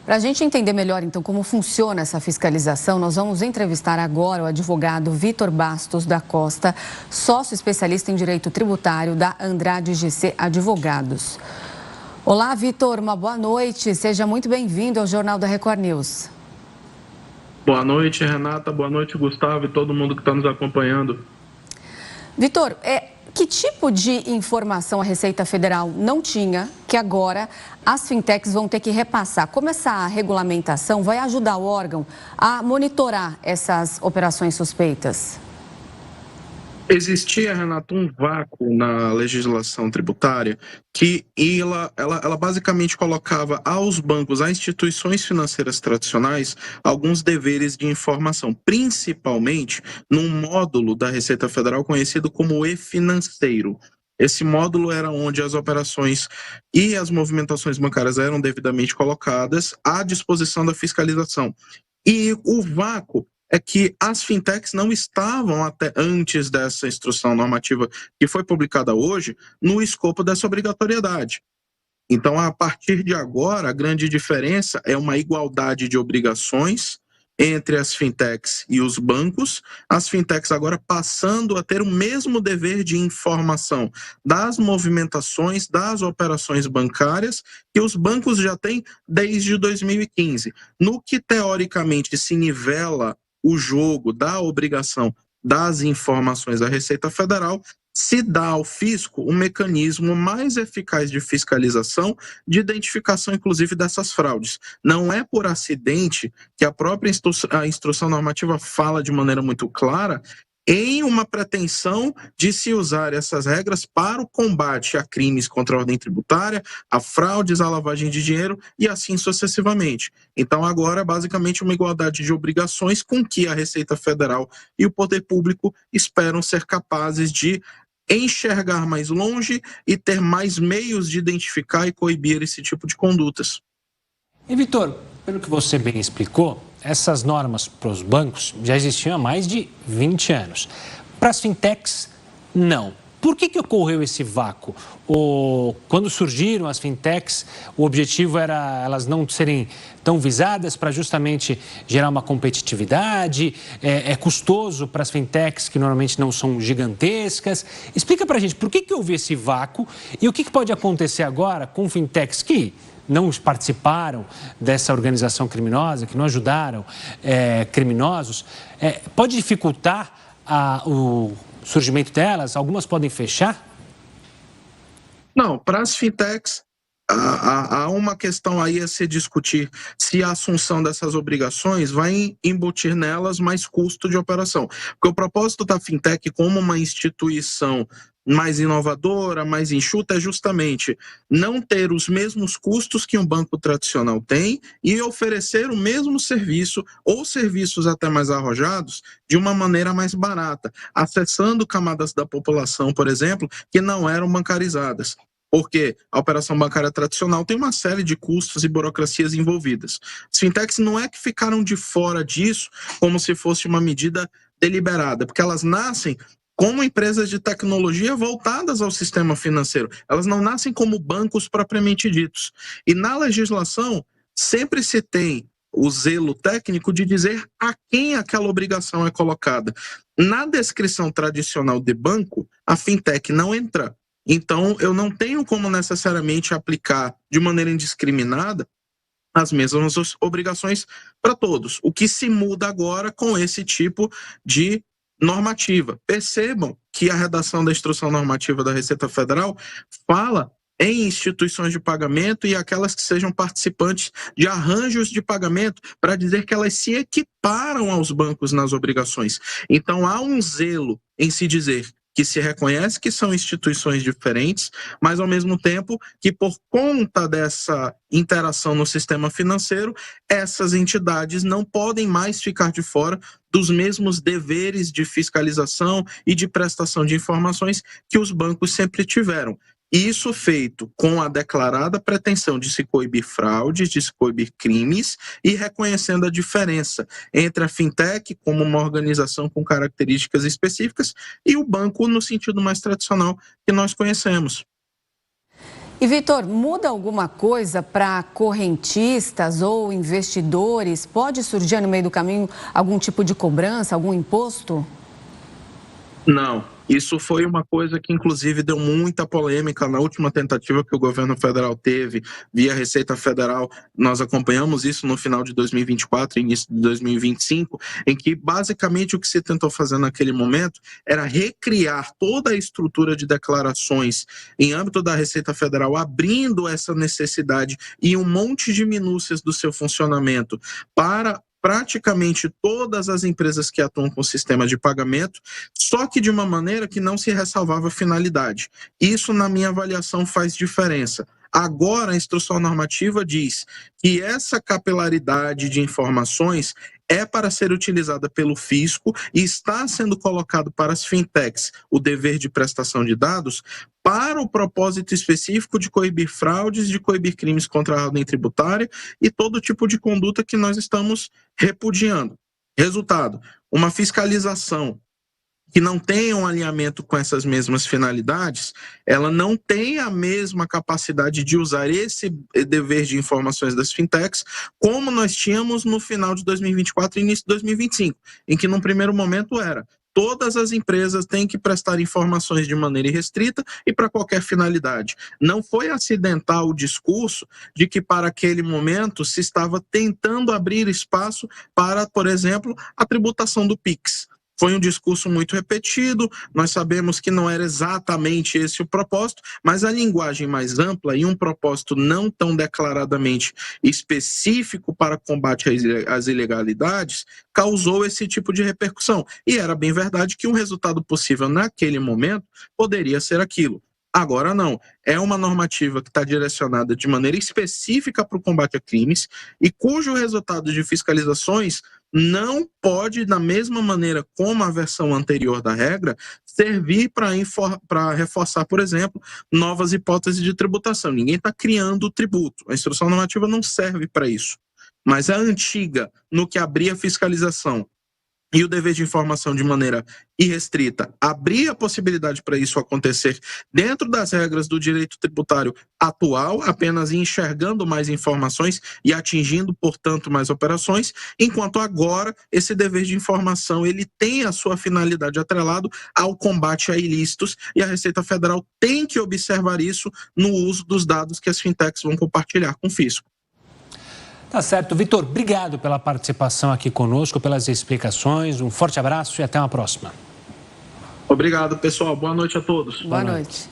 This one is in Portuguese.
Para a gente entender melhor, então, como funciona essa fiscalização, nós vamos entrevistar agora o advogado Vitor Bastos da Costa, sócio especialista em direito tributário da Andrade GC Advogados. Olá, Vitor, uma boa noite. Seja muito bem-vindo ao Jornal da Record News. Boa noite, Renata. Boa noite, Gustavo e todo mundo que está nos acompanhando. Vitor, que tipo de informação a Receita Federal não tinha, que agora as fintechs vão ter que repassar? Como essa regulamentação vai ajudar o órgão a monitorar essas operações suspeitas? Existia, Renato, um vácuo na legislação tributária que ela basicamente colocava aos bancos, às instituições financeiras tradicionais, alguns deveres de informação, principalmente num módulo da Receita Federal conhecido como e-financeiro. Esse módulo era onde as operações e as movimentações bancárias eram devidamente colocadas à disposição da fiscalização. E o vácuo é que as fintechs não estavam, até antes dessa instrução normativa que foi publicada hoje, no escopo dessa obrigatoriedade. Então, a partir de agora, a grande diferença é uma igualdade de obrigações entre as fintechs e os bancos, as fintechs agora passando a ter o mesmo dever de informação das movimentações, das operações bancárias que os bancos já têm desde 2015. No que, teoricamente, se nivela o jogo da obrigação das informações da Receita Federal, se dá ao fisco um mecanismo mais eficaz de fiscalização, de identificação, inclusive, dessas fraudes. Não é por acidente que a própria instrução normativa fala de maneira muito clara em uma pretensão de se usar essas regras para o combate a crimes contra a ordem tributária, a fraudes, a lavagem de dinheiro e assim sucessivamente. Então, agora, é basicamente uma igualdade de obrigações com que a Receita Federal e o poder público esperam ser capazes de enxergar mais longe e ter mais meios de identificar e coibir esse tipo de condutas. E, Vitor, pelo que você bem explicou, essas normas para os bancos já existiam há mais de 20 anos. Para as fintechs, não. Por que ocorreu esse vácuo? Quando surgiram as fintechs, o objetivo era elas não serem tão visadas para justamente gerar uma competitividade, é custoso para as fintechs que normalmente não são gigantescas. Explica para a gente por que houve esse vácuo e o que pode acontecer agora com fintechs que não participaram dessa organização criminosa, que não ajudaram criminosos. Pode dificultar o surgimento delas? Algumas podem fechar? Não, para as fintechs, há uma questão aí a se discutir se a assunção dessas obrigações vai embutir nelas mais custo de operação. Porque o propósito da fintech como uma instituição mais inovadora, mais enxuta, é justamente não ter os mesmos custos que um banco tradicional tem e oferecer o mesmo serviço ou serviços até mais arrojados de uma maneira mais barata, acessando camadas da população, por exemplo, que não eram bancarizadas. Porque a operação bancária tradicional tem uma série de custos e burocracias envolvidas. As fintechs não é que ficaram de fora disso como se fosse uma medida deliberada, porque elas nascem como empresas de tecnologia voltadas ao sistema financeiro. Elas não nascem como bancos propriamente ditos. E na legislação, sempre se tem o zelo técnico de dizer a quem aquela obrigação é colocada. Na descrição tradicional de banco, a fintech não entra. Então, eu não tenho como necessariamente aplicar de maneira indiscriminada as mesmas obrigações para todos. O que se muda agora com esse tipo de normativa. Percebam que a redação da instrução normativa da Receita Federal fala em instituições de pagamento e aquelas que sejam participantes de arranjos de pagamento, para dizer que elas se equiparam aos bancos nas obrigações. Então, há um zelo em se dizer que se reconhece que são instituições diferentes, mas ao mesmo tempo que por conta dessa interação no sistema financeiro, essas entidades não podem mais ficar de fora dos mesmos deveres de fiscalização e de prestação de informações que os bancos sempre tiveram. Isso feito com a declarada pretensão de se coibir fraudes, de se coibir crimes e reconhecendo a diferença entre a fintech como uma organização com características específicas e o banco no sentido mais tradicional que nós conhecemos. E, Vitor, muda alguma coisa para correntistas ou investidores? Pode surgir no meio do caminho algum tipo de cobrança, algum imposto? Não, isso foi uma coisa que inclusive deu muita polêmica na última tentativa que o governo federal teve via Receita Federal. Nós acompanhamos isso no final de 2024 e início de 2025, em que basicamente o que se tentou fazer naquele momento era recriar toda a estrutura de declarações em âmbito da Receita Federal, abrindo essa necessidade e um monte de minúcias do seu funcionamento para praticamente todas as empresas que atuam com sistema de pagamento, só que de uma maneira que não se ressalvava a finalidade. Isso, na minha avaliação, faz diferença. Agora, a instrução normativa diz que essa capilaridade de informações é para ser utilizada pelo fisco e está sendo colocado para as fintechs o dever de prestação de dados para o propósito específico de coibir fraudes, de coibir crimes contra a ordem tributária e todo tipo de conduta que nós estamos repudiando. Resultado, uma fiscalização que não tenha um alinhamento com essas mesmas finalidades, ela não tem a mesma capacidade de usar esse dever de informações das fintechs como nós tínhamos no final de 2024 e início de 2025, em que num primeiro momento era todas as empresas têm que prestar informações de maneira irrestrita e para qualquer finalidade. Não foi acidental o discurso de que para aquele momento se estava tentando abrir espaço para, por exemplo, a tributação do PIX. Foi um discurso muito repetido, nós sabemos que não era exatamente esse o propósito, mas a linguagem mais ampla e um propósito não tão declaradamente específico para combate às ilegalidades causou esse tipo de repercussão. E era bem verdade que um resultado possível naquele momento poderia ser aquilo. Agora não, é uma normativa que está direcionada de maneira específica para o combate a crimes e cujo resultado de fiscalizações não pode, da mesma maneira como a versão anterior da regra, servir para reforçar, por exemplo, novas hipóteses de tributação. Ninguém está criando o tributo, a instrução normativa não serve para isso. Mas a antiga, no que abria a fiscalização, e o dever de informação de maneira irrestrita, abrir a possibilidade para isso acontecer dentro das regras do direito tributário atual, apenas enxergando mais informações e atingindo, portanto, mais operações, enquanto agora esse dever de informação ele tem a sua finalidade atrelado ao combate a ilícitos e a Receita Federal tem que observar isso no uso dos dados que as fintechs vão compartilhar com o fisco. Tá certo. Vitor, obrigado pela participação aqui conosco, pelas explicações. Um forte abraço e até uma próxima. Obrigado, pessoal. Boa noite a todos. Boa noite.